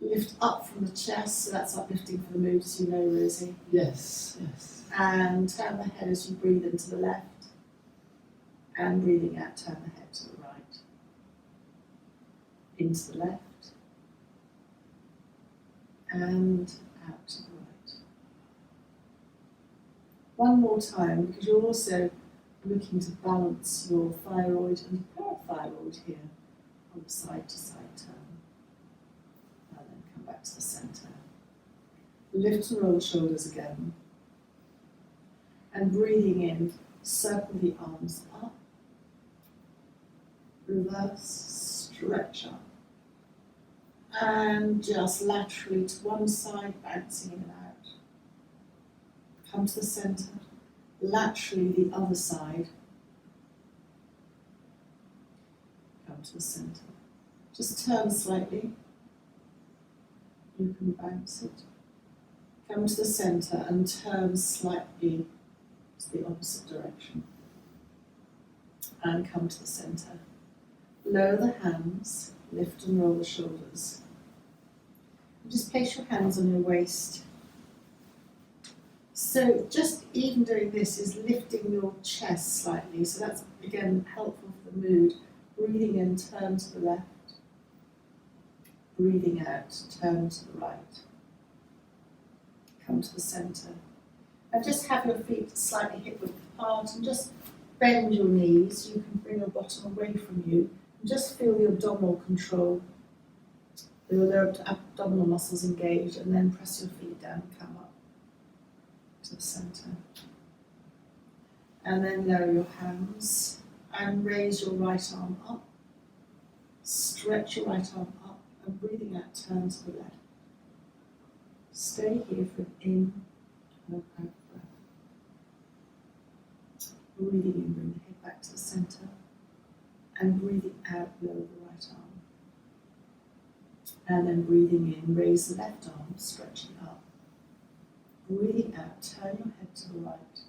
Lift up from the chest, so that's uplifting for the mood, as you know, Rosie. Yes, yes. And turn the head as you breathe into the left. And breathing out, turn the head to the right. Into the left. And out to the right. One more time, because you're also looking to balance your thyroid and parathyroid here on the side to side turn. And then come back to the centre. Lift and roll the shoulders again. And breathing in, circle the arms up. Reverse, stretch up. And just laterally to one side, bouncing in and out. Come to the centre. Laterally the other side. Come to the centre. Just turn slightly. You can bounce it. Come to the centre and turn slightly to the opposite direction. And come to the centre. Lower the hands, lift and roll the shoulders. And just place your hands on your waist. So just even doing this is lifting your chest slightly, so that's again helpful for the mood. Breathing in, turn to the left. Breathing out, turn to the right. Come to the centre. And just have your feet slightly hip width apart and just bend your knees. You can bring your bottom away from you and just feel the abdominal control. Feel the abdominal muscles engaged, and then press your feet down and come up to the centre. And then lower your hands and raise your right arm up. Stretch your right arm up and breathing out, turn to the left. Stay here for an in and an out breath. Breathing in, bring the head back to the centre. And breathing out, lower the right arm. And then breathing in, raise the left arm, stretching up. Breathing out, turn your head to the right.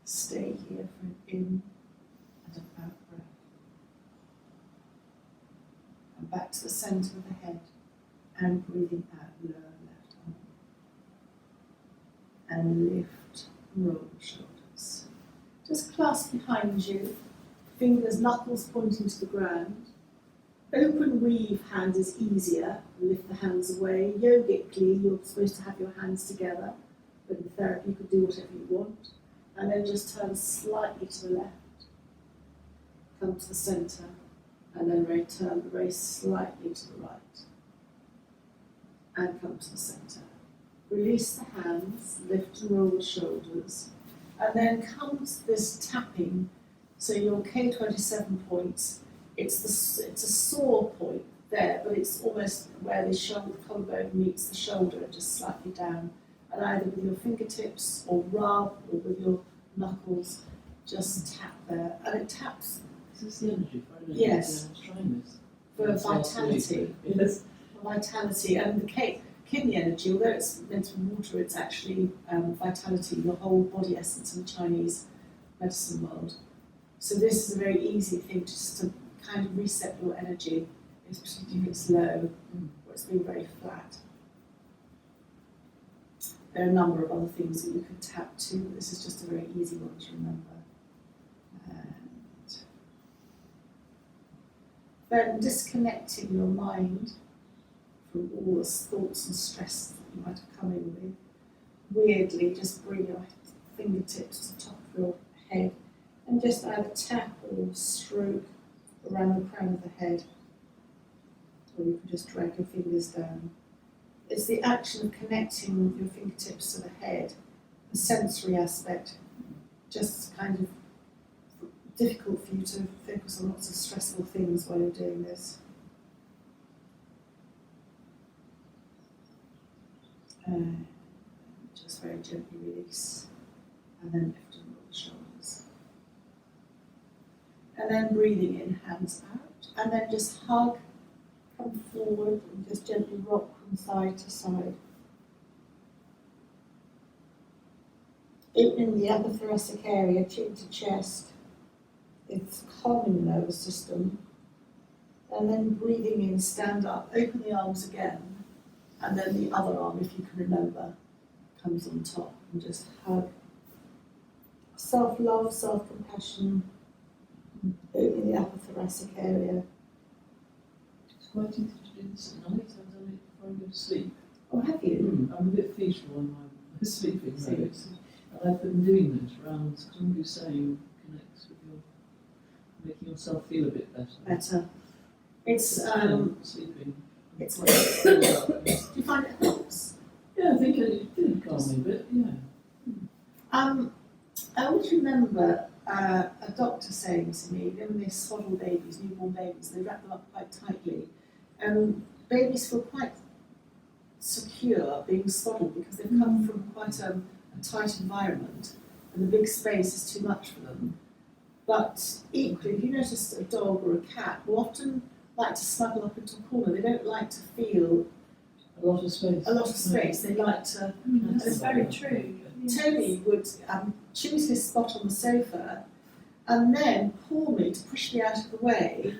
Stay here for an in and an out breath. And back to the centre of the head. And breathing out, lower left arm. And lift, roll the shoulders. Just clasp behind you, fingers, knuckles pointing to the ground. Open weave hand is easier, lift the hands away. Yogically, you're supposed to have your hands together, but in therapy you could do whatever you want. And then just turn slightly to the left, come to the centre, and then return very slightly to the right. And come to the centre. Release the hands, lift and roll the shoulders, and then comes this tapping. So your K27 points, it's a sore point there, but it's almost where the shoulder collarbone meets the shoulder, just slightly down. And either with your fingertips or rub or with your knuckles, just tap there. And it taps. Is this the energy? Yes. I was trying this. For vitality. Yes. For vitality. And the kidney energy, although it's meant to be water, it's actually vitality, your whole body essence in the Chinese medicine world. So this is a very easy thing just to kind of reset your energy, particularly if it's low or it's been very flat. There are a number of other things that you could tap to, but this is just a very easy one to remember. And then disconnecting your mind from all the thoughts and stress that you might have come in with. Weirdly, just bring your fingertips to the top of your head and just either tap or stroke around the crown of the head, or you can just drag your fingers down. It's the action of connecting your fingertips to the head, the sensory aspect, just kind of difficult for you to focus on lots of stressful things while you're doing this. Just very gently release, and then lift and roll the shoulders. And then breathing in, hands out, and then just hug, come forward, and just gently rock from side to side. Opening the upper thoracic area, chin to chest. It's calming the nervous system. And then breathing in, stand up, open the arms again, and then the other arm, if you can remember, comes on top, and just hug. Self-love, self-compassion, opening the upper thoracic area. It's quite easy to do this at night. I've done it before I go to sleep. Oh, have you? I'm a bit fetal on my sleeping habits. And I've been doing those rounds, because what you're saying connects with your, making yourself feel a bit better. Better. It's, Sleeping. it's Do do you find it helps? Yeah, I think it did calm me a bit, yeah. I always remember a doctor saying to me, when they swaddle babies, newborn babies, they wrap them up quite tightly, and babies feel quite secure being swaddled because they've come from quite a tight environment, and the big space is too much for them. But equally, if you notice a dog or a cat will often like to snuggle up into a corner. They don't like to feel A lot of space. a lot of space. They like to. That's very true. Tony would choose his spot on the sofa and then pull me to push me out of the way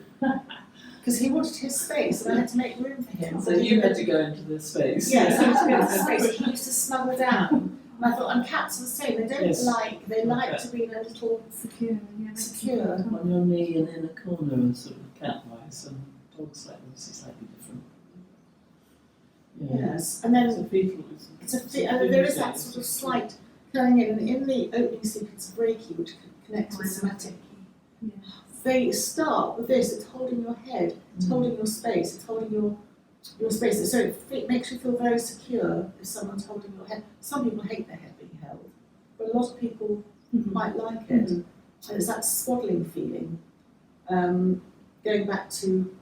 because he wanted his space and I had to make room for him. So you had to go into the space. Yes, I had to go into space. He used to snuggle down. And I thought, and cats are the same. They don't Yes. they like to be in a little Secure, yeah. secure. On your knee and in a corner and sort of cat-wise, and dogs like this is slightly different. Yeah. Yes, and then It's a fetal. and there is that sort of slight curling in, and in the opening sequence of Reiki, which connects with somatic, Yeah. they start with this. It's holding your head, it's holding your space, it's holding your space. So it makes you feel very secure if someone's holding your head. Some people hate their head being held, but a lot of people might like it. And it's that swaddling feeling, going back to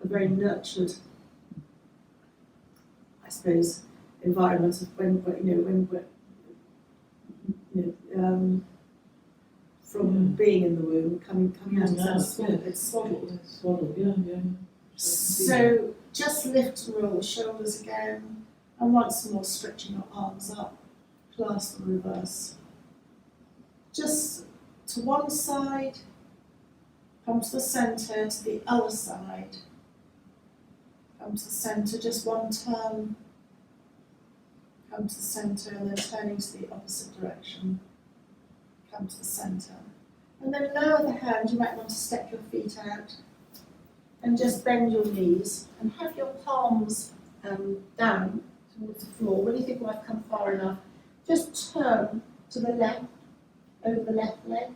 a very nurtured, I suppose, environment of when we're from being in the womb, coming Yeah, out of that no, swaddle, yeah. it's swaddled. Swaddled, yeah. So just lift and roll the shoulders again, and once more stretching your arms up, clasp and reverse. Just to one side, come to the centre, to the other side, come to the centre, just one turn, come to the centre, and then turning to the opposite direction, come to the centre. And then lower the hand, you might want to step your feet out, and just bend your knees and have your palms down towards the floor. When you think, well, I've come far enough, just turn to the left, over the left leg,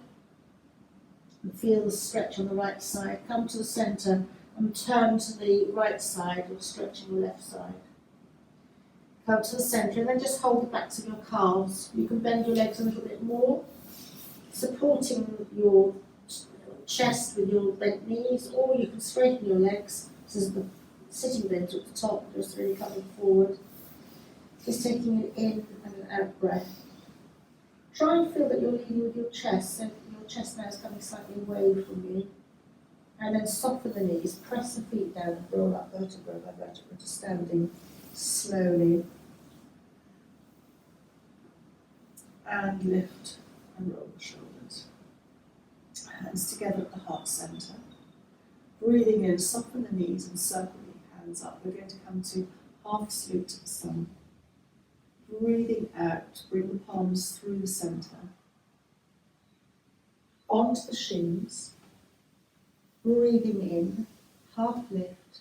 and feel the stretch on the right side. Come to the centre and turn to the right side, or stretching the left side. Come to the centre and then just hold the backs of your calves. You can bend your legs a little bit more, supporting your chest with your bent knees, or you can straighten your legs so the sitting bones at the top, just really coming forward. Just taking an in and an out breath. Try and feel that you're leading with your chest, so your chest now is coming slightly away from you. And then soften the knees, press the feet down and roll up vertebra by vertebra to standing slowly. And lift and roll the shoulders. Hands together at the heart centre. Breathing in, soften the knees and circle the hands up. We're going to come to half salute to the sun. Breathing out, bring the palms through the centre. Onto the shins. Breathing in, half lift.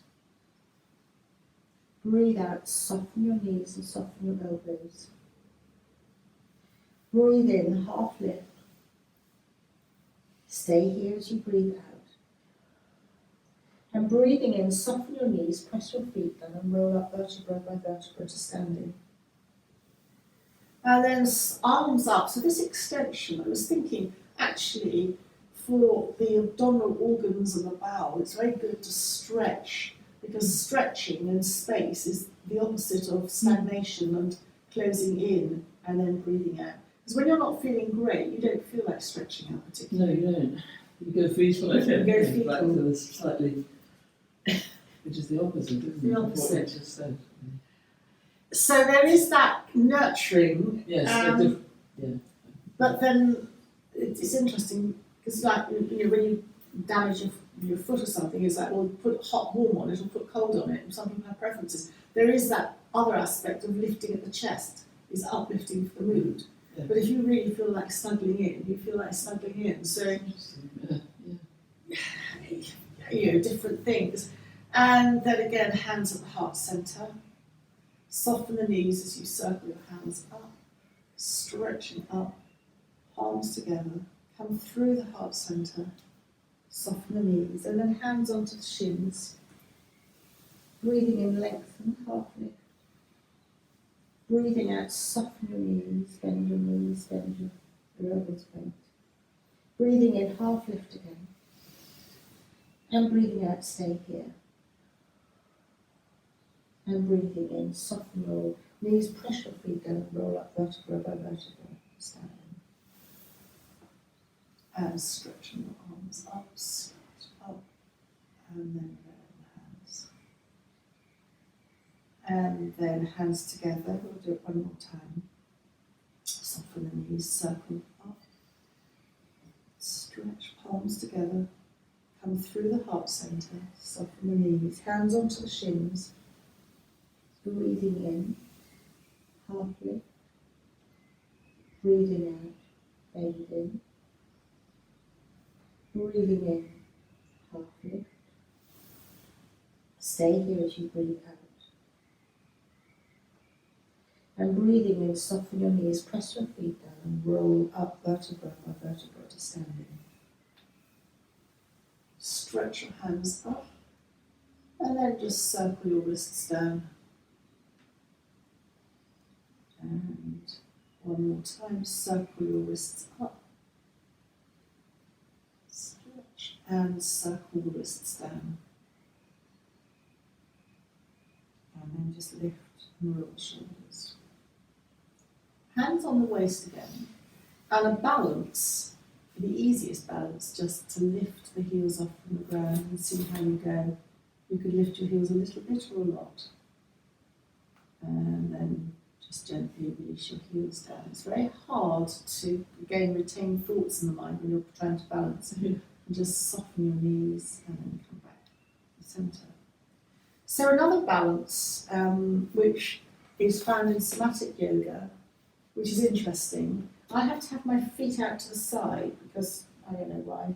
Breathe out, soften your knees and soften your elbows. Breathe in, half lift. Stay here as you breathe out. And breathing in, soften your knees, press your feet down and roll up vertebra by vertebra to standing. And then arms up. So this extension, I was thinking actually for the abdominal organs and the bowel, it's very good to stretch, because stretching and space is the opposite of stagnation and closing in and then breathing out. Because when you're not feeling great, you don't feel like stretching out No, particularly. you don't. You go fetal again. You go fetal. Back to the slightly, which is the opposite, isn't The it? of opposite. What we just said. So there is that nurturing, Yes, they're different. but then it's interesting because, like, when you damage your foot or something is like, well, put hot warm on it or put cold on it, and some people have preferences. There is that other aspect of lifting at the chest, is uplifting for the mood. Yeah. But if you really feel like snuggling in, you feel like snuggling in. So, Interesting. Yeah. you know, different things. And then again, hands at the heart centre. Soften the knees as you circle your hands up, stretching up, palms together, come through the heart centre, soften the knees, and then hands onto the shins. Breathing in, lengthen, half lift. Breathing out, soften your knees, bend your elbows bent. Breathing in, half lift again. And breathing out, stay here. And breathing in, soften your knees, press your feet down, roll up vertebra by vertebra, standing. And stretching your arms up, stretch up, and then hands. And then hands together, we'll do it one more time. Soften the knees, circle up, stretch palms together, come through the heart centre, soften the knees, hands onto the shins, breathing in, half lift, breathing out, bend in, breathing in, half lift, stay here as you breathe out. And breathing in, soften your knees, press your feet down and roll up vertebra by vertebra to standing. Stretch your hands up and then just circle your wrists down. And one more time, circle your wrists up. Stretch and circle the wrists down. And then just lift and roll the shoulders. Hands on the waist again, and a balance, the easiest balance, just to lift the heels off from the ground and see how you go. You could lift your heels a little bit or a lot, and then just gently release your heels down. It's very hard to, again, retain thoughts in the mind when you're trying to balance, and just soften your knees and then come back to the centre. So another balance, which is found in somatic yoga, which is interesting. I have to have my feet out to the side because I don't know why,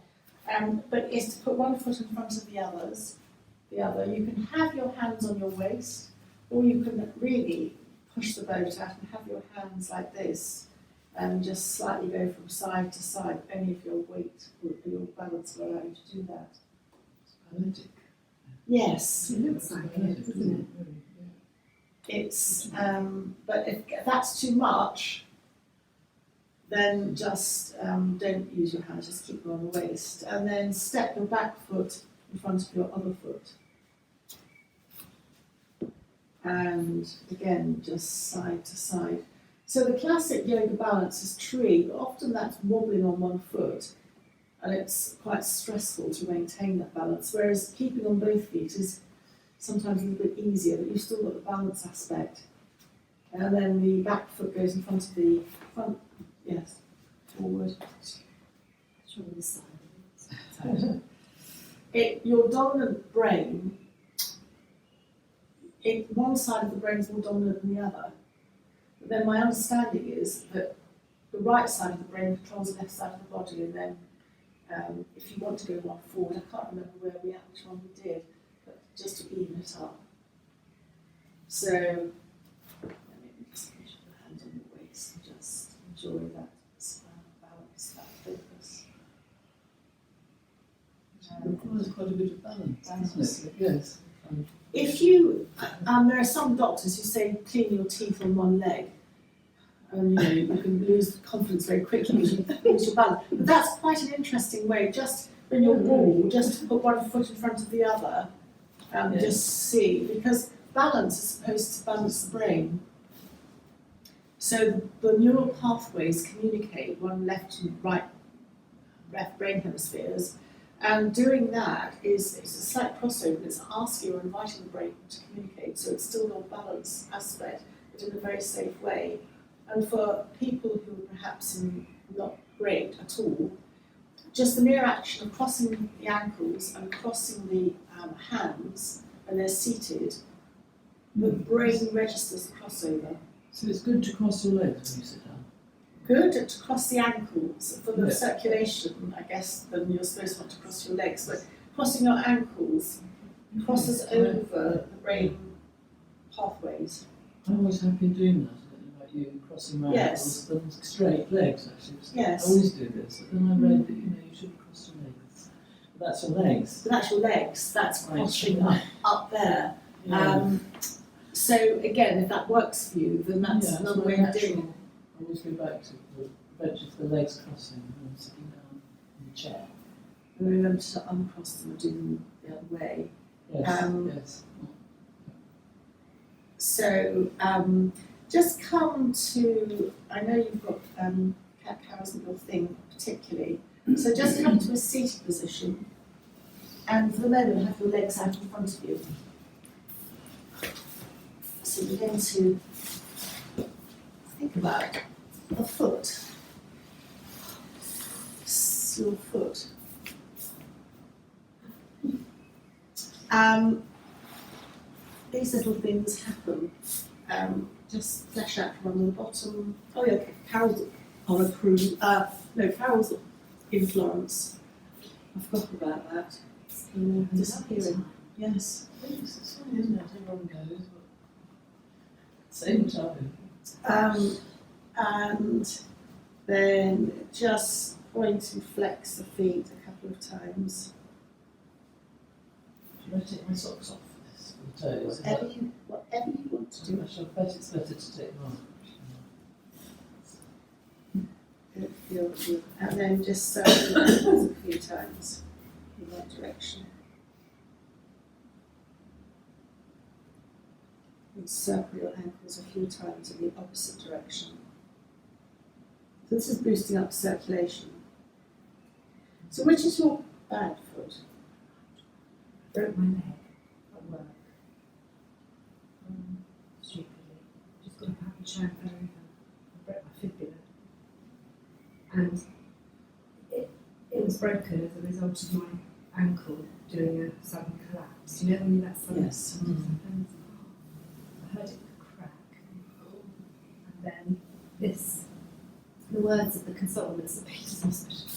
but it's to put one foot in front of the other. You can have your hands on your waist, or you can really push the boat out and have your hands like this and just slightly go from side to side, only if your weight or your balance will allow you to do that. It's paralytic. Yes. It looks like it, doesn't it? It's, but if that's too much, then just don't use your hands, just keep them on the waist. And then step your back foot in front of your other foot. And again, just side to side. So the classic yoga balance is tree, but often that's wobbling on one foot, and it's quite stressful to maintain that balance, whereas keeping on both feet is sometimes a little bit easier, but you've still got the balance aspect. And then the back foot goes in front of the front, yes, forward. Show this side. Your dominant brain, one side of the brain is more dominant than the other. But then my understanding is that the right side of the brain controls the left side of the body, and then if you want to go one forward, I can't remember which one we did, but just to even it up. So, let me just push the hand on the waist and just enjoy that balance, that focus. It requires quite a bit of balance, Balance. doesn't it? Yes. If you, there are some doctors who say clean your teeth on one leg, and you can lose confidence very quickly, you lose your balance. But that's quite an interesting way, just when you're wall, just to put one foot in front of the other, and Yes. just see, because balance is supposed to balance the brain. So the neural pathways communicate one left and right brain hemispheres. And doing that it's a slight crossover. It's asking or inviting the brain to communicate, so it's still got a balance aspect, but in a very safe way. And for people who are perhaps not great at all, just the mere action of crossing the ankles and crossing the hands when they're seated, the brain registers the crossover. So it's good to cross your legs when you sit down. Good to cross the ankles for the Yeah. circulation, I guess, then you're supposed to want to cross your legs, but crossing your ankles crosses over the brain pathways. I'm always happy doing that. I don't know about you, crossing my Yes. ankles, then straight legs actually. Yes. I always do this. But then I read that you shouldn't cross your legs. But that's your legs. So that's your legs, that's Right. crossing up there. Yeah. So again, if that works for you, then that's Yeah, another my way of natural- doing it. I always go back to the legs crossing when I'm sitting down in the chair. And remember to uncross them and do them the other way. Yes, yes. So just come to, I know you've got cat-cow isn't your thing particularly, so just come to a seated position and for the moment have your legs out in front of you. So you're going to think about the foot, your foot. These little things happen. Just flesh out from under the bottom. Oh yeah, Carol's on a cruise. No, Carol's in Florence. I forgot about that. Disappearing. Yes. It's funny, isn't it? Everyone goes, but same time. And then just point and flex the feet a couple of times. Should I take my socks off for this? For the toes? Whatever you want to do. I bet it's better to take them off. And then just circle the ankles a few times in that direction. And circle your ankles a few times in the opposite direction. So this is boosting up circulation. So which is your bad foot? Broke my leg at work. Stupidly. Just got up and shower fell over. I broke my fibula. And it was broken as a result of my ankle doing a sudden collapse. You know when you let sudden Yes. happens? I heard it crack. And then this, the words of the consultant at St Peter's Hospital,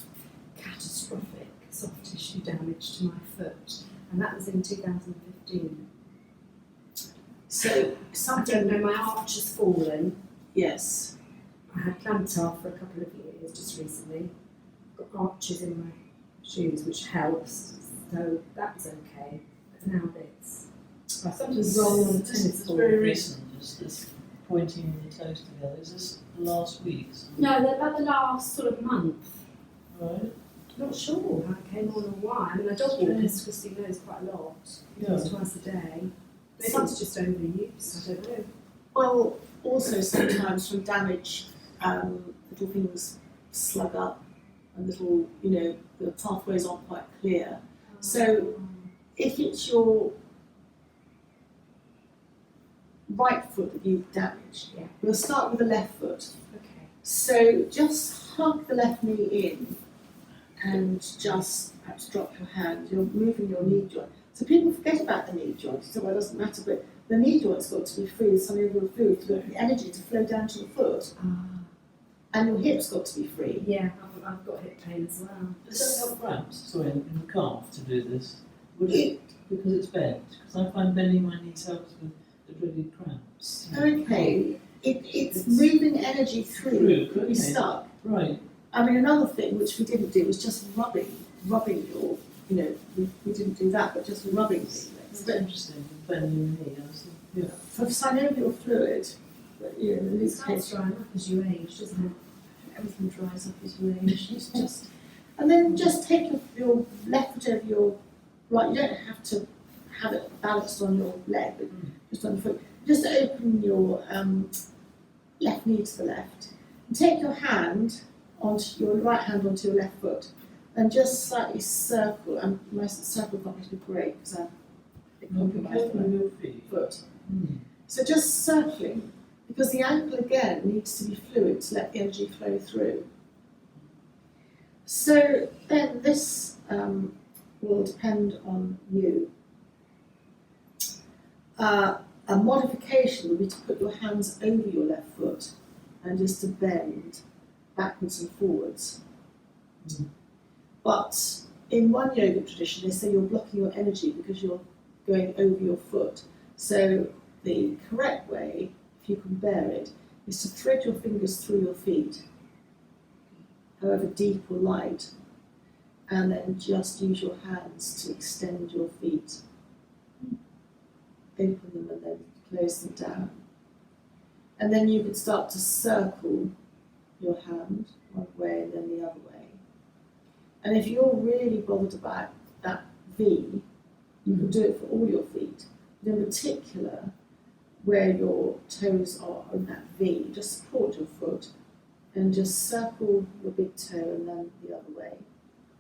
catastrophic soft tissue damage to my foot. And that was in 2015. So I don't something, know, my arch has fallen. yes. I had plantar for a couple of years just recently. Got arches in my shoes, which helps. So that's okay. But now this. I sometimes roll on the This tennis is ball. very recent, this pointing the toes together. Is this the last week? No, they're about the last sort of month. Right? Not sure how it came on or why. I mean, I dog walk, as Christine knows, quite a lot. Yeah. It's twice a day. Maybe it's just overuse. I don't know. Well, also sometimes from damage, little things slug up and little, the pathways aren't quite clear. So if it's your right foot that you've damaged, Yeah. we'll start with the left foot. Okay. So just hug the left knee in and just perhaps drop your hand. You're moving your knee joint. So people forget about the knee joint, so it doesn't matter, but the knee joint's got to be free, there's some of your fluid, to get the energy to flow down to the foot, and your hip's got to be free. Yeah, I've got hip pain as well. Does that help cramps? Sorry, in the calf to do this? Would it? Because it's bent? Because I find bending my knees helps with the dreaded cramps. Okay, it's moving energy through, Through, could be okay. stuck. Right. I mean, another thing which we didn't do was just rubbing your, we didn't do that, but just rubbing things. That's But interesting, bending the knee. I was thinking, yeah. for synovial fluid, but, in It this starts case, drying up as you age, doesn't it? everything dries up as you age. It's just, and then just take your left foot over your right. You don't have to have it balanced on your leg, but just on the foot. Just open your left knee to the left, and take your hand onto your right hand onto your left foot, and just slightly circle. And my circle is not going to be great because it Be compromised careful my with your feet. foot. So just circling, because the ankle again needs to be fluid to let the energy flow through. So then this will depend on you. A modification would be to put your hands over your left foot and just to bend backwards and forwards. But in one yoga tradition, they say you're blocking your energy because you're going over your foot. So the correct way, if you can bear it, is to thread your fingers through your feet, however deep or light, and then just use your hands to extend your feet. Open them and then close them down. And then you could start to circle your hand one way and then the other way. And if you're really bothered about that V, you can do it for all your feet. But in particular, where your toes are on that V, just support your foot and just circle your big toe and then the other way.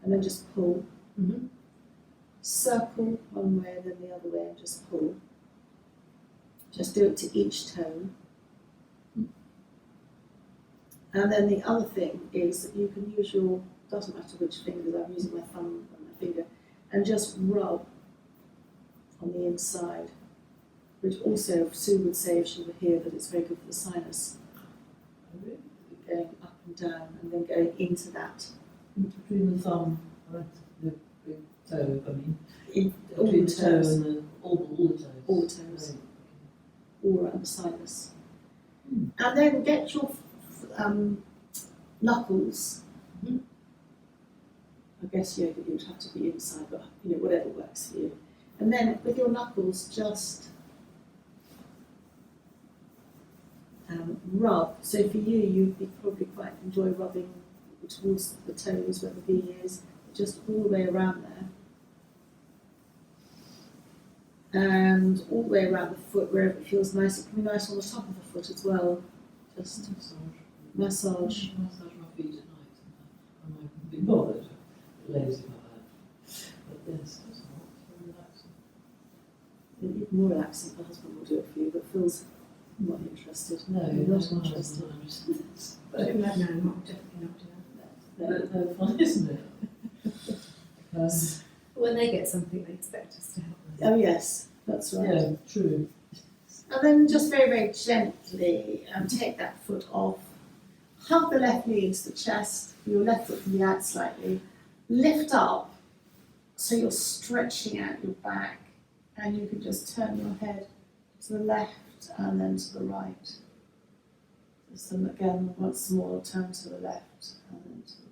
And then just pull. Mm-hmm. Circle one way and then the other way and just pull. Just do it to each toe. And then the other thing is that you can use your, doesn't matter which fingers, I'm using my thumb and my finger, and just rub on the inside, which also Sue would say if she were here that it's very good for the sinus. Going up and down and then going into that. Between the thumb and the big toe, I mean. All Between the the toe toes, and all the toes. all the toes, Right. all around the sinus. And then get your knuckles. Mhm. I guess yoga you would have to be inside, but whatever works for you. And then with your knuckles, just rub. So for you, you'd probably quite enjoy rubbing towards the toes where the V is, just all the way around there. And all the way around the foot, wherever it feels nice. It can be nice on the top of the foot as well. Just massage. Massage my feet at night. And I can be bothered. Lazy about that. But yes, it's not. It's very relaxing. Even more relaxing, the husband will do it for you, but Phil's not interested. No, Not not interested. No, I'm definitely not doing that. They're fun, isn't it? When they get something, they expect us to help them. Oh yes, that's right. Yeah, true. And then just very, very gently take that foot off. Hug the left knee into the chest. Your left foot can be out slightly. Lift up so you're stretching out your back, and you can just turn your head to the left and then to the right. Just then again, once more, turn to the left and then to the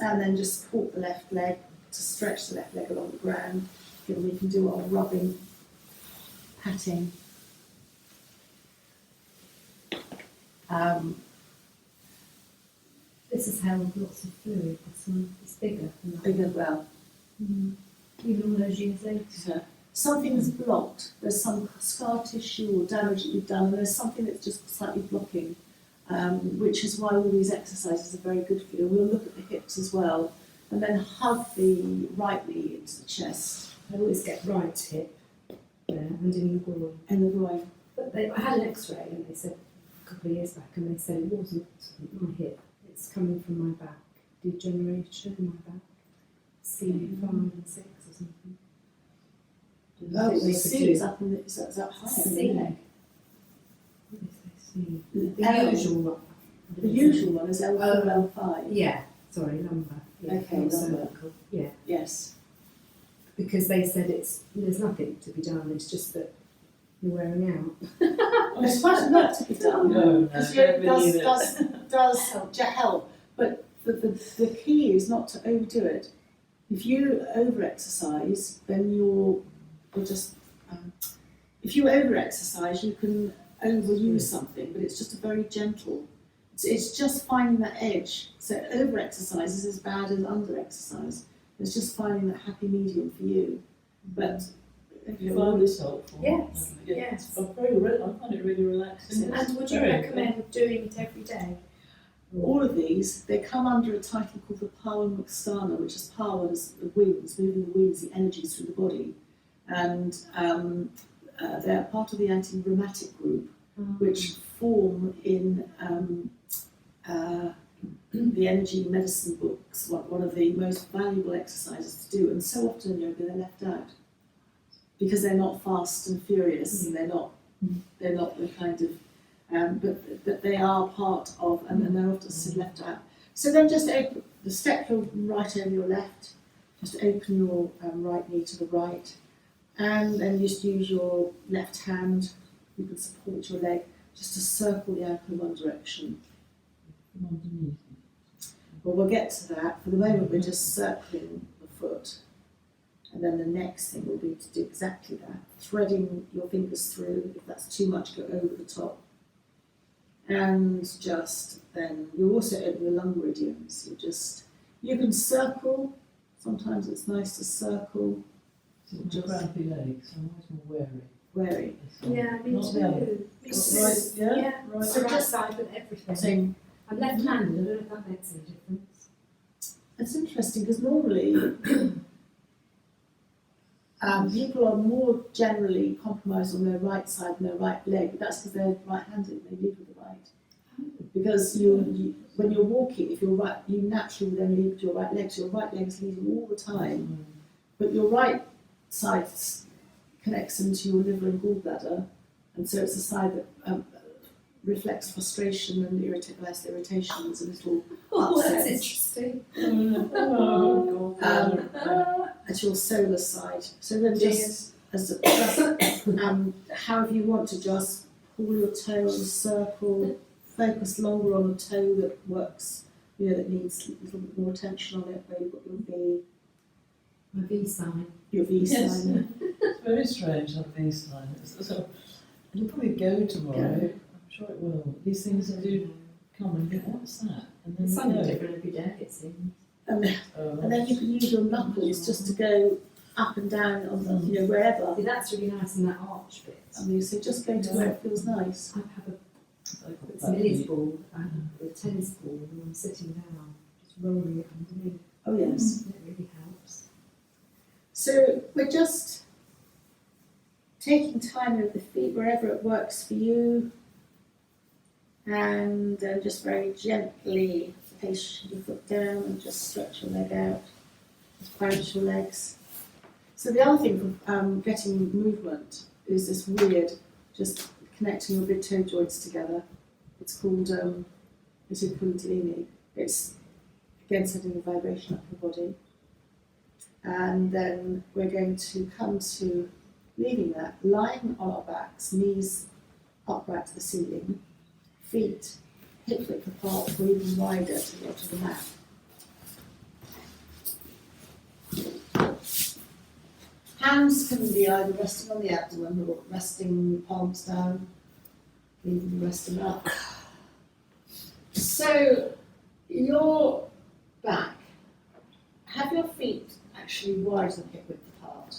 right. And then just support the left leg to stretch the left leg along the ground. We can do our rubbing, patting. This has held lots of fluid. This one is bigger than that. Bigger well. Even all those years later. So something's blocked. There's some scar tissue or damage that you've done, and there's something that's just slightly blocking, which is why all these exercises are very good for you. We'll look at the hips as well, and then hug the right knee into the chest. I always get right hip there and in the groin. And the groin. But I had an X-ray and they said a couple of years back, and they said it wasn't my hip. It's coming from my back. Degeneration in my back. C5 and 6 or something. Oh, They the could C do- is up in the, is that higher C. than the leg? What did they say? The The L. usual one. The usual one is L4, L5. Yeah, sorry, lumbar. Yeah, Okay, not lumbar. cervical. Yeah, Yes. because they said there's nothing to be done. It's just that you're wearing out. There's quite a lot to be done. No, Because don't yoga believe it. does help, but the key is not to overdo it. If you over-exercise, then you're just, if you over-exercise, you can overuse something, but it's just a very gentle, it's just finding that edge. So over-exercise is as bad as under-exercise. It's just finding that happy medium for you. But If you find this helpful. Yes, yes. I find it really relaxing. And would you Very recommend doing it every day? all of these, they come under a title called the Pawan-Muksthana, which is Pawan is the wings, moving the wings, the energies through the body. And they're part of the anti-rheumatic group, which form in the energy medicine books, one of the most valuable exercises to do, and so often in yoga they're left out because they're not fast and furious, and they're not the kind of, but they are part of, and they're often left out. So then just open, step your right over your left, just open your right knee to the right, and then just use your left hand, you can support your leg, just to circle the ankle in one direction. From underneath. Well, we'll get to that. For the moment, we're just circling the foot. And then the next thing will be to do exactly that. Threading your fingers through. If that's too much, go over the top. And just then, you also open your lung meridians. You can circle. Sometimes it's nice to circle. Just crampy legs, I'm always more wary. Wary. Yeah, me Not the other. too. Me Got too. right, yeah? Right. So right side with everything. So I'm left-handed, I don't know if that makes any difference. it's interesting because normally people are more generally compromised on their right side and their right leg, but that's because they're right-handed, they lead with the right. Because when you're walking, if you're right, you naturally then lead with your right leg, so your right leg is leading all the time, but your right side connects into your liver and gallbladder, and so it's the side that reflects frustration and less irritations and little Oh, that's upsets. interesting. Oh, God. At your solar side. So then just however you want to just pull your toe and circle, focus longer on a toe that works, that needs a little bit more attention on it, where you've got your V. My V sign. Your V Yes. sign. It's very strange, that V sign. It'll probably go tomorrow. Go. I'm sure it will. These things do come and you think, what's that? And then It's they something go. different every day, it seems. And then you can use your knuckles just to go up and down on the, wherever. See, that's really nice in that arch bit. So just go to where it feels nice. I have Like it's that a Millie's V. ball, a tennis ball, and I'm sitting down, just rolling it underneath. Oh yes. It really helps. So we're just taking time with the feet wherever it works for you, and just very gently place your foot down and just stretch your leg out, just bounce your legs. So the other thing for getting movement is this weird, just connecting your big toe joints together. It's called Kundalini. It's again sending a vibration up your body. And then we're going to come to leaving that, lying on our backs, knees upright to the ceiling, feet hip width apart or even wider to the edge of the mat. Hands can be either resting on the abdomen or resting palms down, leaving them resting up. So your back, have your feet actually wider than hip width apart.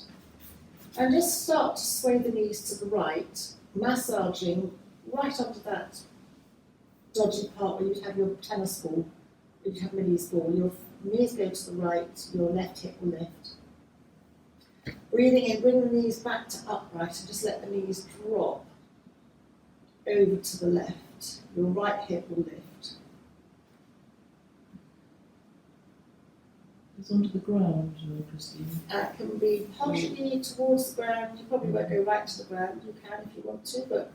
And just start to sway the knees to the right, massaging right onto that dodgy part where you'd have your tennis ball, you'd have Millie's ball. Your knees go to the right, your left hip will lift. Breathing in, bring the knees back to upright and just let the knees drop over to the left. Your right hip will lift. It's onto the ground, Christine. It can be partially towards the ground. You probably won't go right to the ground. You can if you want to, but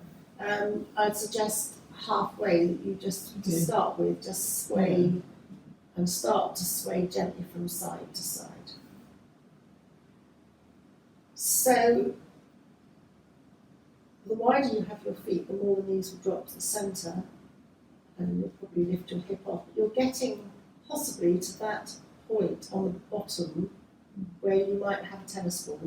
I'd suggest halfway that you just to start with, just sway and start to sway gently from side to side. So the wider you have your feet, the more the knees will drop to the centre, and you'll probably lift your hip off. But you're getting possibly to that point on the bottom where you might have a tennis ball.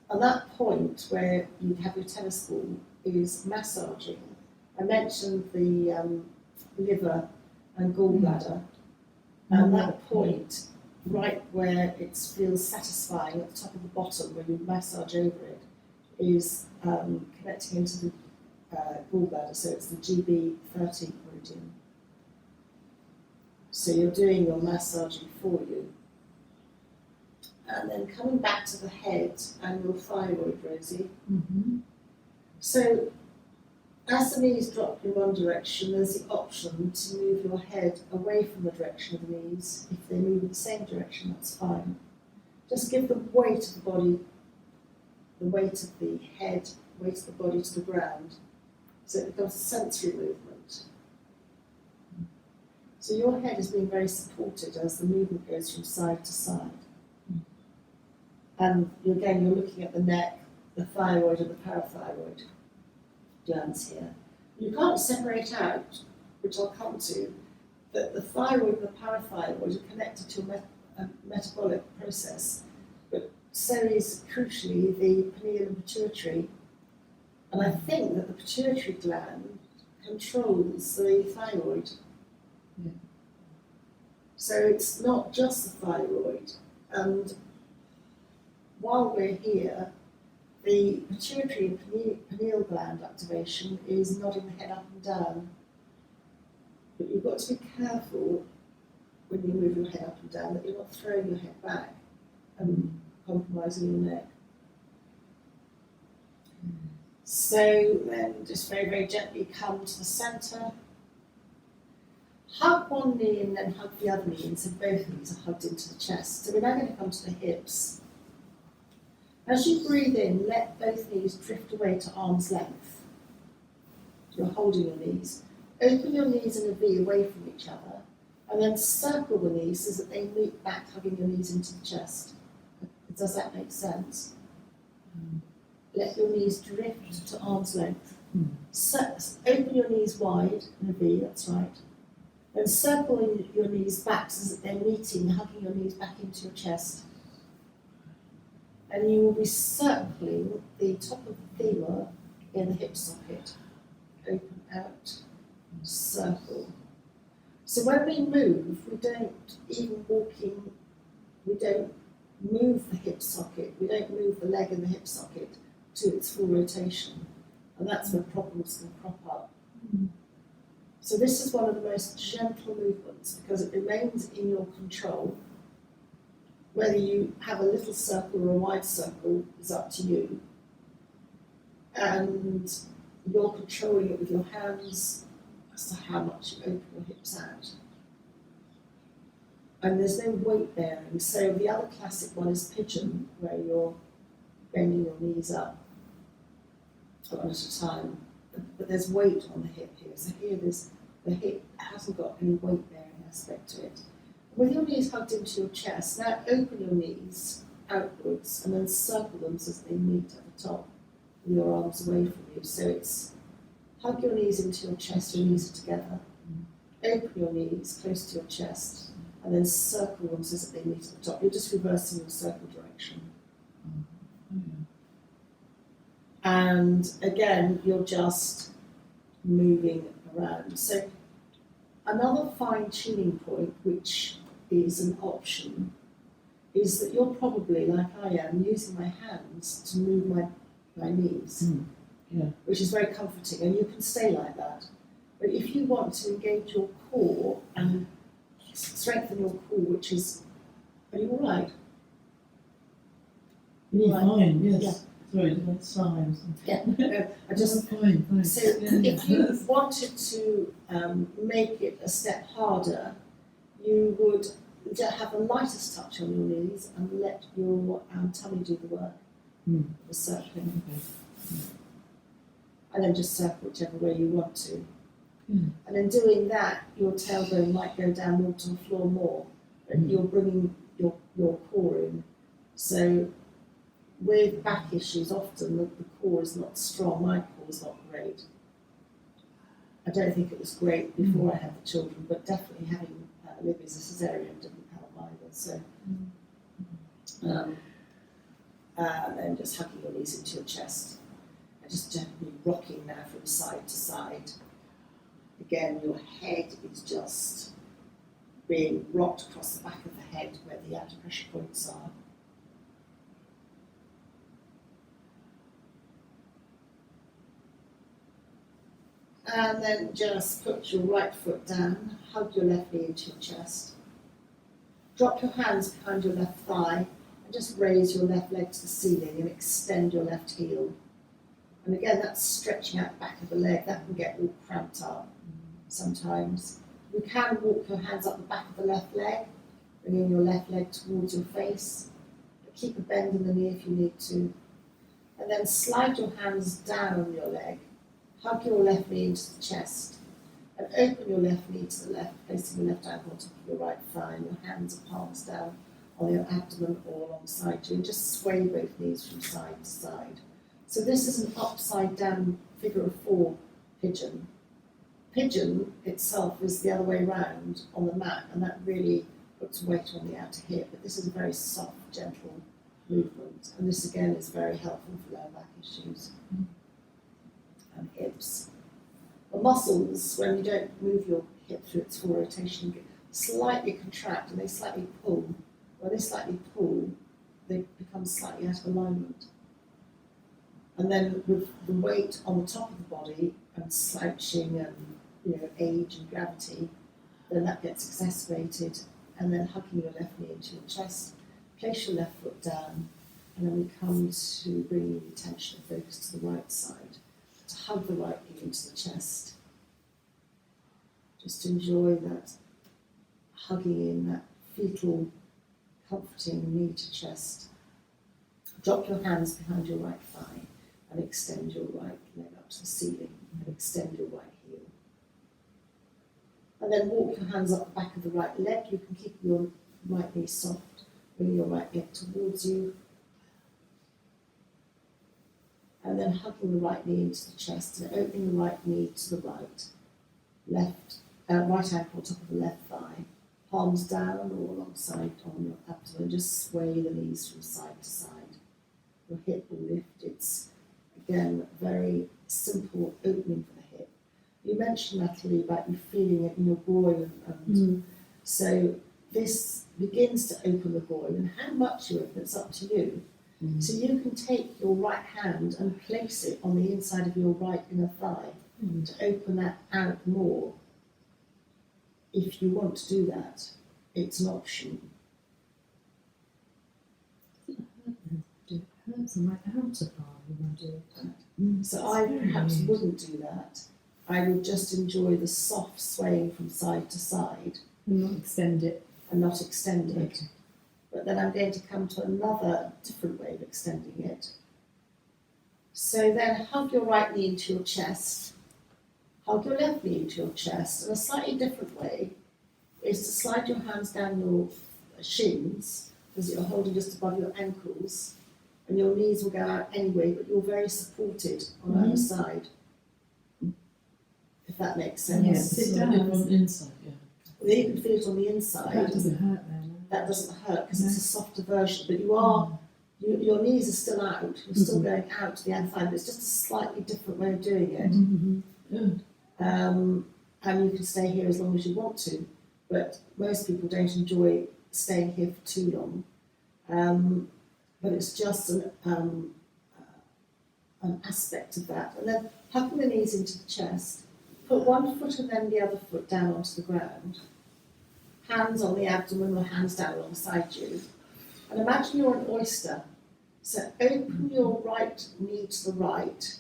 And that point where you have your tennis ball is massaging. I mentioned the liver and gallbladder, and that point, right where it feels satisfying at the top of the bottom, where you massage over it, is connecting into the gallbladder, so it's the GB30 meridian. So you're doing your massaging for you. And then coming back to the head and your thyroid, Rosie. Mm-hmm. So As the knees drop in one direction, there's the option to move your head away from the direction of the knees. If they move in the same direction, that's fine. Just give the weight of the body, the weight of the head, weight of the body to the ground, so it becomes a sensory movement. So your head is being very supported as the movement goes from side to side. And again, you're looking at the neck, the thyroid and the parathyroid glands here. You can't separate out, which I'll come to, that the thyroid and the parathyroid are connected to a metabolic process, but so is crucially the pineal and pituitary. And I think that the pituitary gland controls the thyroid. Yeah. So it's not just the thyroid. And while we're here, the pituitary and pineal gland activation is nodding the head up and down. But you've got to be careful when you move your head up and down that you're not throwing your head back and compromising your neck. So then just very, very gently come to the centre. Hug one knee and then hug the other knee, and so both knees are hugged into the chest. So we're now going to come to the hips. As you breathe in, let both knees drift away to arm's length. You're holding your knees. Open your knees in a V away from each other, and then circle the knees so that they meet back, hugging your knees into the chest. Does that make sense? Let your knees drift to arm's length. Open your knees wide in a V, that's right. Then circle your knees back so that they're meeting, hugging your knees back into your chest. And you will be circling the top of the femur in the hip socket. Open out, circle. So when we move, we don't even walking, we don't move the hip socket, we don't move the leg in the hip socket to its full rotation. And that's when problems can crop up. So this is one of the most gentle movements because it remains in your control. Whether you have a little circle or a wide circle is up to you. And you're controlling it with your hands as to how much you open your hips out. And there's no weight bearing. So the other classic one is pigeon, where you're bending your knees up one at a time. But there's weight on the hip here. So here the hip hasn't got any weight bearing aspect to it. With your knees hugged into your chest, now open your knees outwards and then circle them so that they meet at the top with your arms away from you. So it's hug your knees into your chest, your knees are together. Open your knees close to your chest and then circle them so that they meet at the top. You're just reversing your circle direction. And again, you're just moving around. So another fine-tuning point, which is an option, is that you're probably, like I am, using my hands to move my knees, which is very comforting, and you can stay like that. But if you want to engage your core and strengthen your core, which is, are you all right? Fine, yes. Yeah. Sorry, did I sigh or something? Yeah, I just. Fine, thanks. So if you wanted to make it a step harder, you would have the lightest touch on your knees and let your tummy do the work, the circling. And then just circle whichever way you want to. And in doing that, your tailbone might go down more to the floor more, but you're bringing your core in. So with back issues, often the core is not strong. My core is not great. I don't think it was great before I had the children, but definitely having Libby as a cesarean didn't help either. So, and then just hugging your knees into your chest and just gently rocking now from side to side. Again, your head is just being rocked across the back of the head where the acupressure points are. And then just put your right foot down, hug your left knee into your chest. Drop your hands behind your left thigh and just raise your left leg to the ceiling and extend your left heel. And again, that's stretching out the back of the leg. That can get all cramped up sometimes. You can walk your hands up the back of the left leg, bringing your left leg towards your face. But keep a bend in the knee if you need to. And then slide your hands down your leg. Hug your left knee into the chest. And open your left knee to the left, placing your left ankle on top of your right thigh. And your hands are palms down on your abdomen or alongside you. And just sway both knees from side to side. So this is an upside down figure of 4 pigeon. Pigeon itself is the other way round on the mat, and that really puts weight on the outer hip. But this is a very soft, gentle movement, and this again is very helpful for lower back issues and hips. The muscles, when you don't move your hip through its full rotation, slightly contract and they slightly pull. When they slightly pull, they become slightly out of alignment. And then with the weight on the top of the body and slouching and age and gravity, then that gets exacerbated. And then hugging your left knee into your chest, place your left foot down, and then we come to bringing the attention and focus to the right side, to hug the right knee into the chest. Just enjoy that hugging in, that fetal, comforting knee to chest. Drop your hands behind your right thigh and extend your right leg up to the ceiling and extend your right heel. And then walk your hands up the back of the right leg. You can keep your right knee soft, bring your right leg towards you. And then hugging the right knee into the chest and opening the right knee to the right. Right ankle on top of the left thigh. Palms down or alongside on your abdomen. Just sway the knees from side to side. Your hip will lift. It's, again, very simple opening for the hip. You mentioned, Natalie, about you feeling it in your groin, and so this begins to open the groin, and how much you open, it's up to you. So you can take your right hand and place it on the inside of your right inner thigh to open that out more. If you want to do that, it's an option. It hurts on my outer thigh when I do that. So I perhaps wouldn't do that. I would just enjoy the soft swaying from side to side And not extend it. and not extend it. But then I'm going to come to another different way of extending it. So then hug your right knee into your chest, hug your left knee into your chest, and a slightly different way is to slide your hands down your shins, because you're holding just above your ankles, and your knees will go out anyway, but you're very supported on either side. If that makes sense. Yes, it So does. on the inside, yeah. Well, you can feel it on the inside. That doesn't hurt then. That doesn't hurt because it's a softer version, but you are, your knees are still out, you're still going out to the outside, but it's just a slightly different way of doing it. Good. And you can stay here as long as you want to, but most people don't enjoy staying here for too long. But it's just an aspect of that. And then hugging the knees into the chest, put one foot and then the other foot down onto the ground. Hands on the abdomen or hands down alongside you. And imagine you're an oyster. So open your right knee to the right,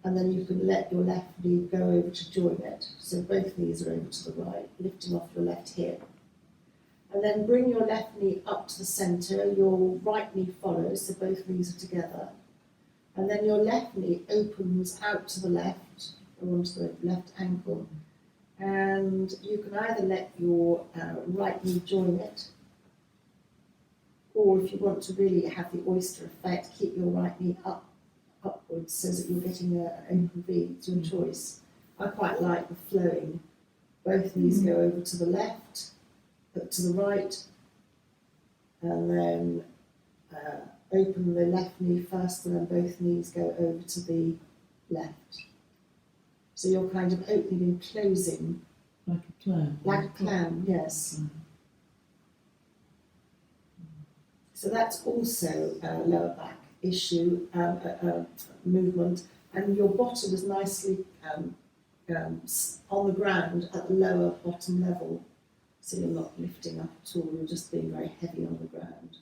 and then you can let your left knee go over to join it. So both knees are over to the right, lifting off your left hip. And then bring your left knee up to the centre, your right knee follows, so both knees are together. And then your left knee opens out to the left, or onto the left ankle. And you can either let your right knee join it, or if you want to really have the oyster effect, keep your right knee upwards so that you're getting an open V. It's your choice. I quite like the flowing. Both knees go over to the left, to the right, and then open the left knee first, and then both knees go over to the left. So you're kind of opening and closing. Like a clam. Like a clam, yes. So that's also a lower back issue, movement, and your bottom is nicely on the ground at the lower bottom level. So you're not lifting up at all, you're just being very heavy on the ground.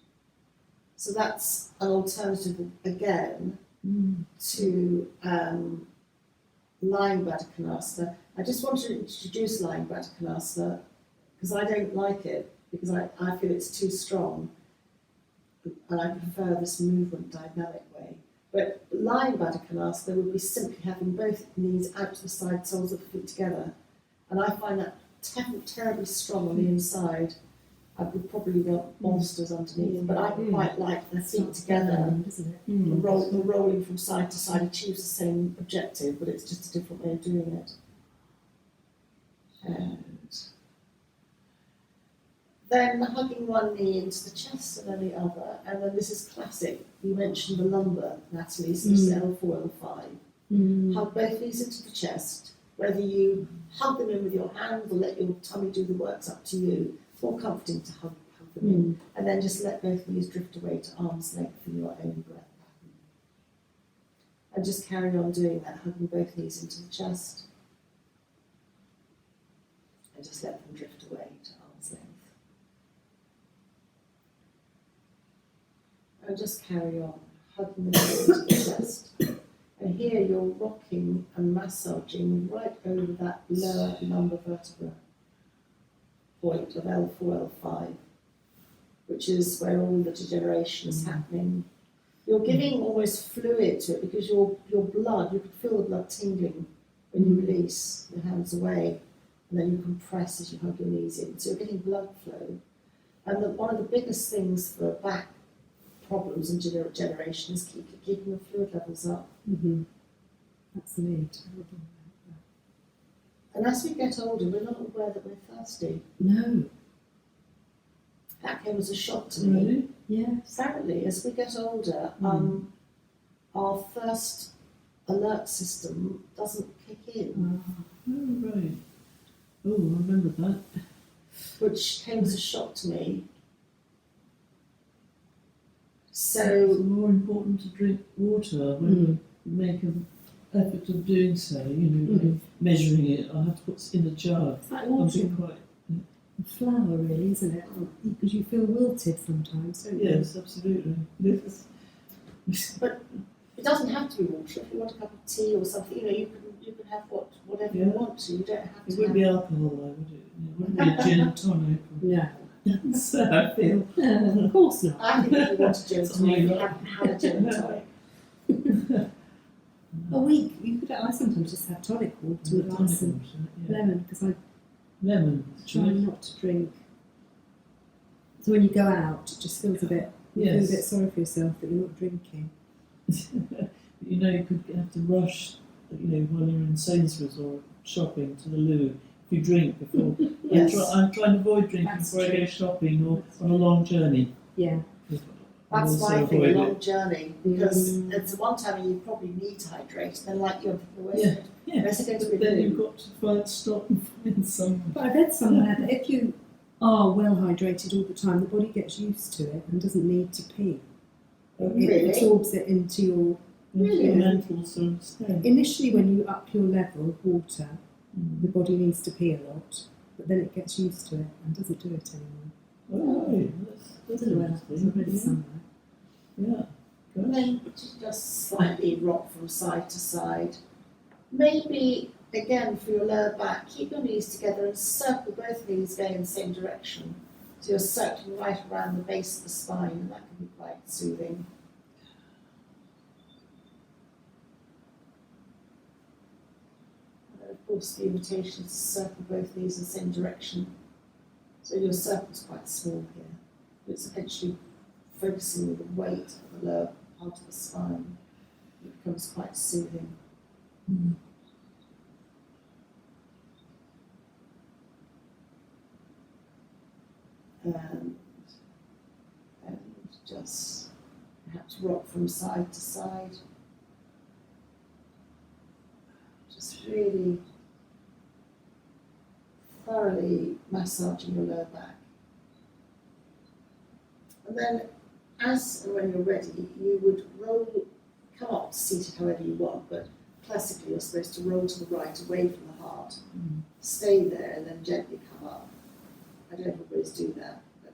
So that's an alternative, again, to lying Baddha-Konasana. I just want to introduce lying Baddha-Konasana because I don't like it, because I feel it's too strong, and I prefer this movement dynamic way. But lying Baddha-Konasana would be simply having both knees out to the side, soles of the feet together, and I find that terribly strong on the inside. I would probably want monsters underneath, but I quite like the feet together. Isn't it? The rolling from side to side achieves the same objective, but it's just a different way of doing it. And then hugging one knee into the chest and then the other, and then this is classic. You mentioned the lumbar, Natalie, so this is L4, L5. Hug both knees into the chest. Whether you hug them in with your hands or let your tummy do the work's up to you. It's more comforting to hug them in, and then just let both knees drift away to arm's length in your own breath pattern. And just carry on doing that, hugging both knees into the chest, and just let them drift away to arm's length. And just carry on, hugging the knees into the chest. And here you're rocking and massaging right over that lower lumbar vertebra point of L4, L5, which is where all the degeneration is happening. You're giving almost fluid to it because your blood, you can feel the blood tingling when you release your hands away, and then you compress as you hug your knees in. So you're getting blood flow. And one of the biggest things for back problems and degeneration is keeping the fluid levels up. That's me, terrible. And as we get older, we're not aware that we're thirsty. No. That came as a shock to me. Really? Yes. Apparently, as we get older, our thirst alert system doesn't kick in, Oh, right. Oh, I remember that. which came as a shock to me. It's So, more important to drink water when you make an effort of doing so, like measuring it. I have to put in a jar. It's like I'm watering being quite. a flower, really, isn't it? Because you feel wilted sometimes, don't you? Yes, absolutely. Yes. it doesn't have to be water. If you want a cup of tea or something, you can have whatever you Yeah. want to. You don't have It to wouldn't have... be alcohol, though, would it? It wouldn't be a gin and tonic. No. So I feel. Of course not. I think if you want a gin and Something tonic, like have a gin and tonic. You could. I sometimes just have tonic water with ice and lemon because I Lemon. try not to drink. So when you go out, it just feels a bit. You feel a bit sorry for yourself that you're not drinking. You could have to rush, while you're in Sainsbury's or shopping to the loo. If you drink before. Yes. I'm trying to avoid drinking That's before I true. go shopping or on a long journey. Yeah. That's Also my thing, a avoid long it. journey, because it's one time you probably need to hydrate, then like you're thinking, Yeah. where's it going to be? But then you've got to stop and find someone. But I read somewhere that if you are well hydrated all the time, the body gets used to it and doesn't need to pee. It Really? absorbs it into your. Your mental sort of state. Initially, when you up your level of water, the Mm. body needs to pee a lot, but then it gets used to it and doesn't do it anymore. Oh, right. That's Well, it's interesting. already somewhere. Yeah. And then just slightly rock from side to side. Maybe, again, for your lower back, keep your knees together and circle both knees going in the same direction. So you're circling right around the base of the spine, and that can be quite soothing. And of course, the invitation is to circle both knees in the same direction. So your circle's quite small here. It's eventually focusing the weight of the lower part of the spine. It becomes quite soothing. And just perhaps rock from side to side. Just really thoroughly massaging your lower back. And then, as and when you're ready, you would come up seated however you want, but classically you're supposed to roll to the right, away from the heart, stay there, and then gently come up. I don't always do that, but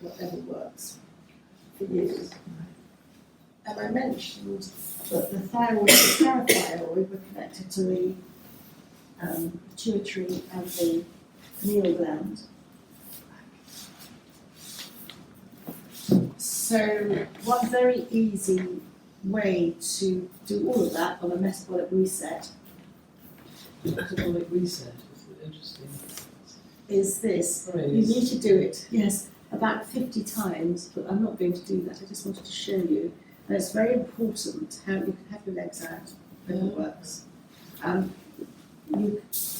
whatever works for you. And I mentioned that the thyroid and parathyroid were connected to the pituitary and the pineal gland. So one very easy way to do all of that on a metabolic reset Metabolic reset is interesting. is this. You Phrase. need to do it, yes, about 50 times, but I'm not going to do that. I just wanted to show you. And it's very important how you can have your legs out when it works.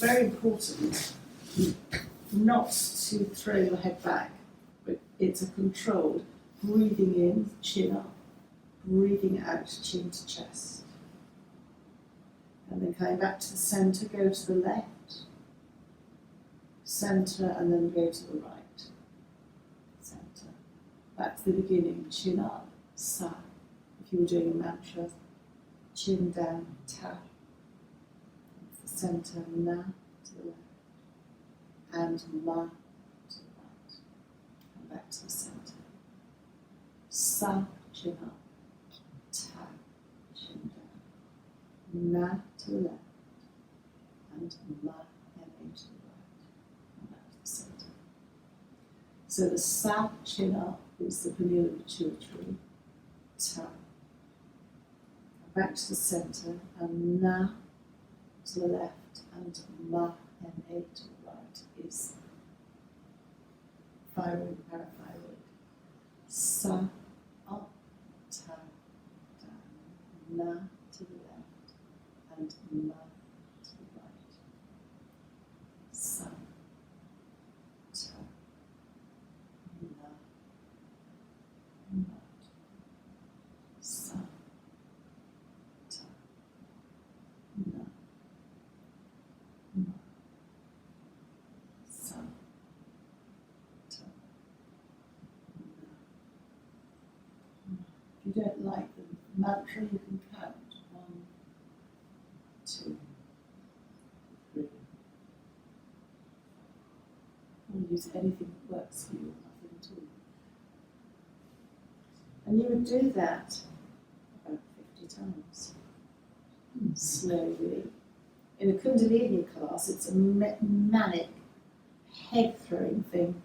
Very important not to throw your head back, but it's a controlled breathing in, chin up, breathing out, chin to chest. And then coming back to the centre, go to the left, centre, and then go to the right. Centre. Back to the beginning, chin up, sa. If you were doing a mantra, chin down, ta. The centre, na to the left, and ma to the right. And back to the centre. Sa, chin up, ta, chin down, na to the left, and ma, ma to the right, and back to the centre. So the sa, chin up, is the pineal and pituitary, ta, back to the centre, and na to the left, and ma, ma to the right is thyroid and parathyroid. Sa, up, ta, down, na to the left, and ma to the right. Sa, ta, na, ma. Sa, ta, na, ma. Sa, ta, na. If you don't like the mantra, you can count 1, 2, 3. Or use anything that works for you, or nothing at all. And you would do that about 50 times, slowly. In a Kundalini class, it's a manic, head-throwing thing.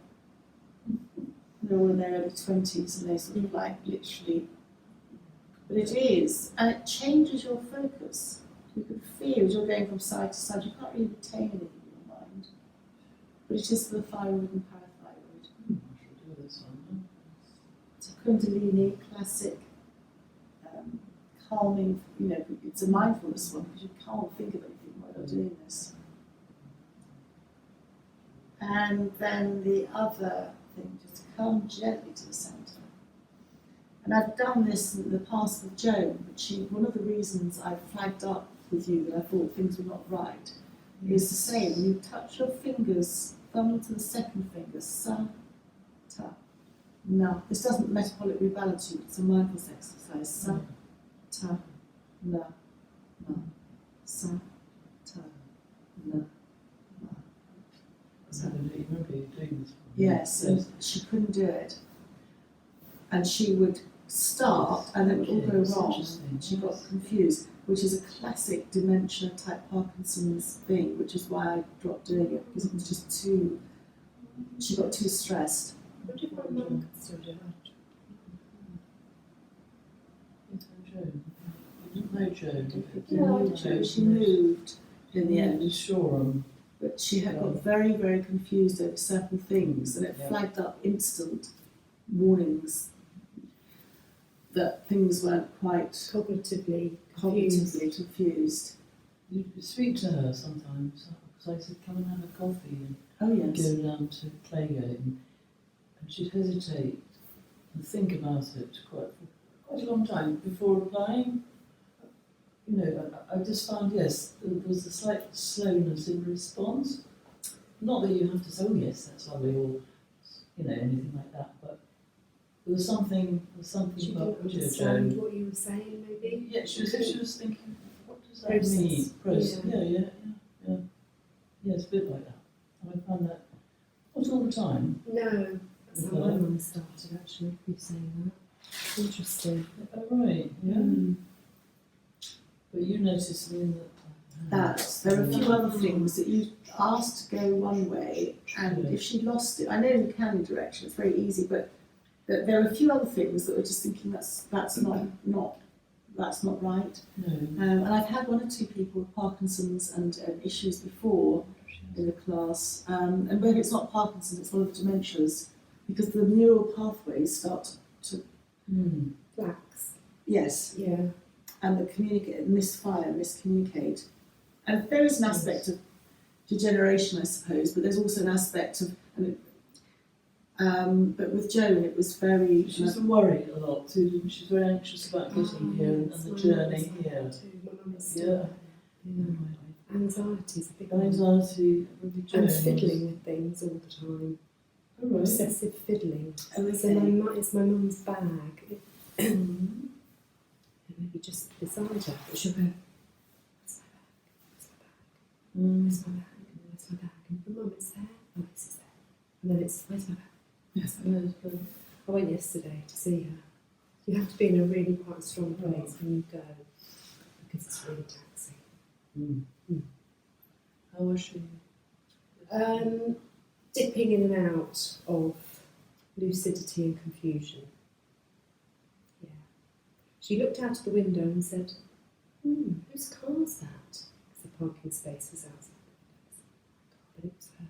They're all in their early 20s and they sort of like literally. But it is, and it changes your focus. You can feel as you're going from side to side, you can't really retain anything in your mind. But it is for the thyroid and parathyroid. I should do this one. It's a Kundalini classic, calming, it's a mindfulness one because you can't think of anything while you're doing this. And then the other thing, just come gently to the centre. And I've done this in the past with Joan, but one of the reasons I flagged up with you that I thought things were not right is the same. When you touch your fingers, thumb to the second finger, sa, ta, na. This doesn't metabolic rebalance you, it's a mindfulness exercise. Sa, ta, na, na. Sa, ta, na, na. I remember you doing this one. Yes, and she couldn't do it. And she would start and it would all go That's wrong. interesting. She got confused, which is a classic dementia type Parkinson's thing, which is why I dropped doing it, because it was just she got too stressed. What if my mum could still do that? Joan. You didn't know Joan. No, I You didn't. knew She moved in the end, Shoreham. but she had got very, very confused over certain things, and it Yeah. flagged up instant warnings that things weren't quite Cognitively cognitively confused. You speak to her sometimes. So I said, come and have a coffee and Oh yes. go down to Claygate, and she'd hesitate and think about it quite a long time before replying. I just found, yes, there was a slight slowness in response. Not that you have to say, oh yes, that's lovely, or anything like that, but there was something She about didn't Joan. understand what you were saying, maybe. Yeah, she was thinking, what does that Process. mean? Process. Yeah. Yeah. Yeah, it's a bit like that. And I found that not all the time. No, that's how No. my mum started, actually, you saying that. Interesting. Oh, right, yeah. Mm. But you noticed in That there are a few other things that you asked to go one way, and if she lost it, I know in the county direction it's very easy, but there are a few other things that we're just thinking that's not right. No. And I've had one or two people with Parkinson's and issues before in the class, and whether it's not Parkinson's, it's one of the dementias, because the neural pathways start to Flax. yes, Yeah. and the miscommunicate. And there is an aspect of degeneration, I suppose, but there's also an aspect of, but with Joan it was very. She was worried a lot too, didn't she? She was very anxious about getting here and the journey here. My mum is Yeah. Anxiety is a big one. Anxiety of the journey. And fiddling with things all the time. Oh, right. Obsessive fiddling. Oh, So it's my mum's bag. Maybe just beside her. But she'll go, where's my bag? Where's my bag? Where's my bag? Where's my bag? And Mum, it's there. Oh, this is there. And then it's, where's my bag? Yes, I went yesterday to see her. You have to be in a really quite strong place when you go, because it's really taxing. How was she? Dipping in and out of lucidity and confusion. Yeah. She looked out of the window and said, whose car is that? Because the parking space was outside the window. But it was her car.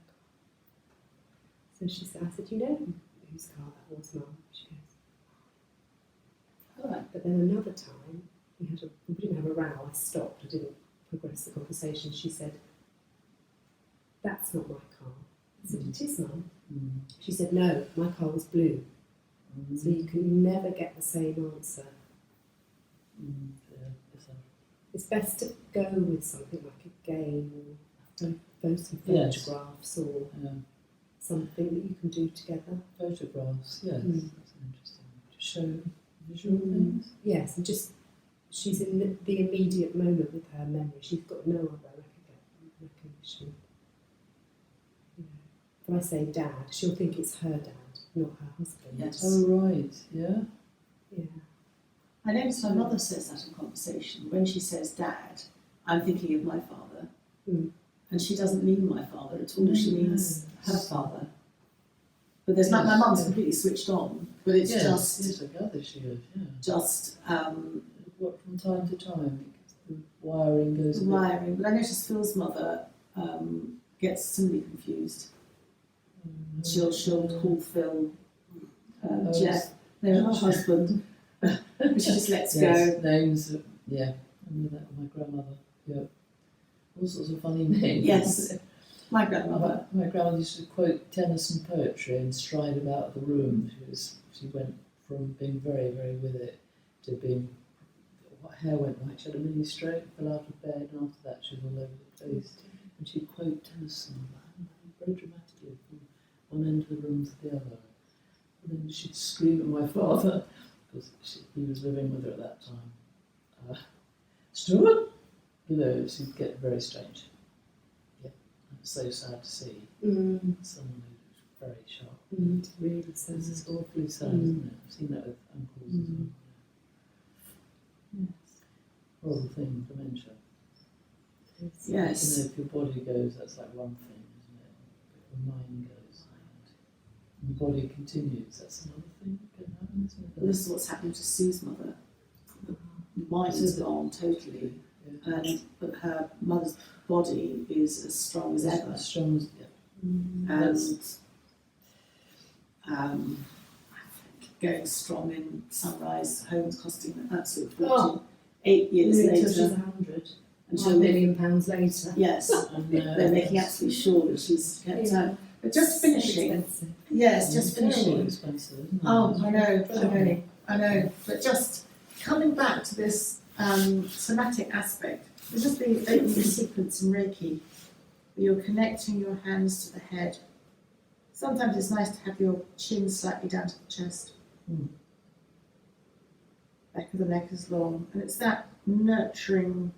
So she said, I said, you know whose car that was, Mum? She goes, Alright. but then another time, we didn't have a row, I stopped, I didn't progress the conversation. She said, that's not my car. I said, it is, Mum. She said, no, my car was blue. So you can never get the same answer. It's best to go with something like a game or some photographs or something that you can do together. Photographs, yes, that's interesting. To show visual things. Yes, and just she's in the immediate moment with her memory. She's got no other recognition. You know, if I say dad, she'll think it's her dad, not her husband. Yes. Oh, right, yeah. Yeah. I notice my mother says that in conversation. When she says dad, I'm thinking of my father. And she doesn't mean my father at all, she means her father. But there's my mum's completely switched on, but it's Yes, I gather she is, yeah. just What, from time to time, the wiring goes a bit. wiring. But I notice Phil's mother gets similarly confused. She'll call Phil Jeff, no, her husband. But she just lets Yes, go. names, yeah, I knew that with my grandmother, yeah. All sorts of funny names. Yes, my grandmother. My grandmother used to quote Tennyson poetry and stride about the room. She went from being very, very with it to being, her hair went white, she had a mini stroke, fell out of bed, and after that she was all over the place. And she'd quote Tennyson very dramatically from one end of the room to the other. And then she'd scream at my father, because he was living with her at that time. Stuart! You know, she'd get very strange. Yeah, it was so sad to see someone who was very sharp. It's really sad. It's awfully sad, isn't it? I've seen that with uncles as well. Yes. Horrible thing, dementia. Yes. You know, if your body goes, that's like one thing, isn't it? But your mind goes, and the body continues, that's another thing that can happen, isn't it? This is what's happened to Sue's mother. The mind is gone totally, but her mother's body is as strong as ever. As strong as, And going strong in Sunrise Homes, costing an absolute fortune. 8 years Until she's later, 100. and £1 she'll million later. yes, they're making absolutely sure that she's kept out. But just finishing, Expensive. yes, just Terribly finishing. expensive, isn't it? Oh, Shocking. I know. But just coming back to this somatic aspect, this is the opening sequence in Reiki. You're connecting your hands to the head. Sometimes it's nice to have your chin slightly down to the chest. Back of the neck is long, and it's that nurturing.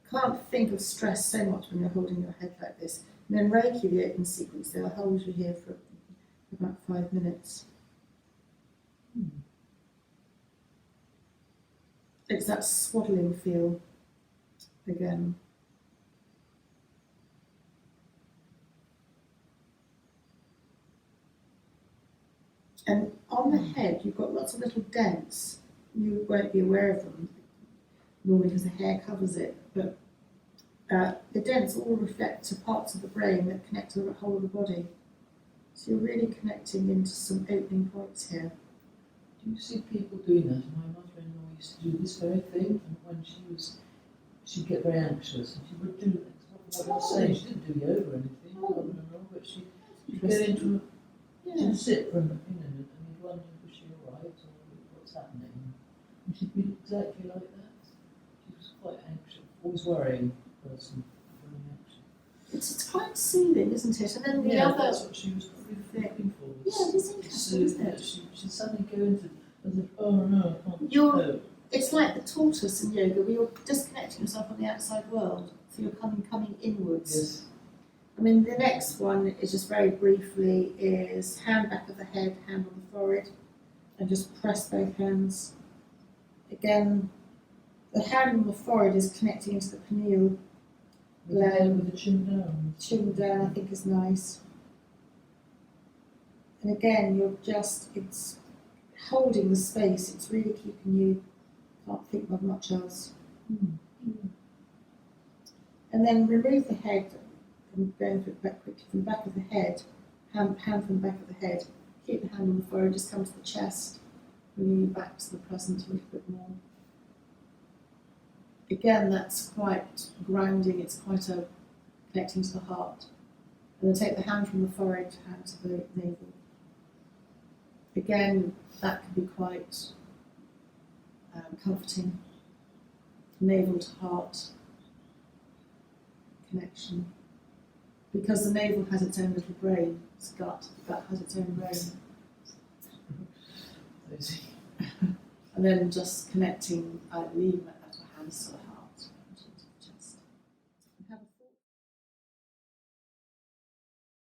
Can't think of stress so much when you're holding your head like this. And then Reiki, the opening sequence, they'll hold you here for about 5 minutes. It's that swaddling feel again. And on the head, you've got lots of little dents. You won't be aware of them normally because the hair covers it, but the dents all reflect to parts of the brain that connect to the whole of the body. So you're really connecting into some opening points here. Do you see people doing that? My mother-in-law used to do this very thing, and when she'd get very anxious, and she would do what I was saying. She didn't do yoga or anything, mother-in-law, but she'd go into she'd sit for a minute, and you'd wonder, was she all right, or what's happening? And she'd be exactly like that. She was quite anxious, always worrying person, very anxious. It's quite soothing, isn't it? And then the Yeah, other. that's what she was probably looking for. Yeah, it is interesting, isn't it? She'd suddenly go into, as if, oh no, I can't. You're- It's like the tortoise in yoga, where you're disconnecting yourself from the outside world, so you're coming inwards. Yes. I mean, the next one is just very briefly is hand back of the head, hand on the forehead, and just press both hands. Again, the hand on the forehead is connecting into the pineal. With the chin down. Chin down, I think, is nice. And again, it's holding the space. It's really keeping you, can't think of much else. And then remove the head, and going through it quite quickly, from the back of the head, hand from the back of the head. Keep the hand on the forehead, just come to the chest, bringing you back to the present a little bit more. Again, that's quite grounding, it's quite a connecting to the heart. And then take the hand from the forehead, hand to the navel. Again, that can be quite comforting. Navel to heart connection. Because the navel has its own little brain, its gut, the gut has its own brain. And then just connecting, leaving that to hands to the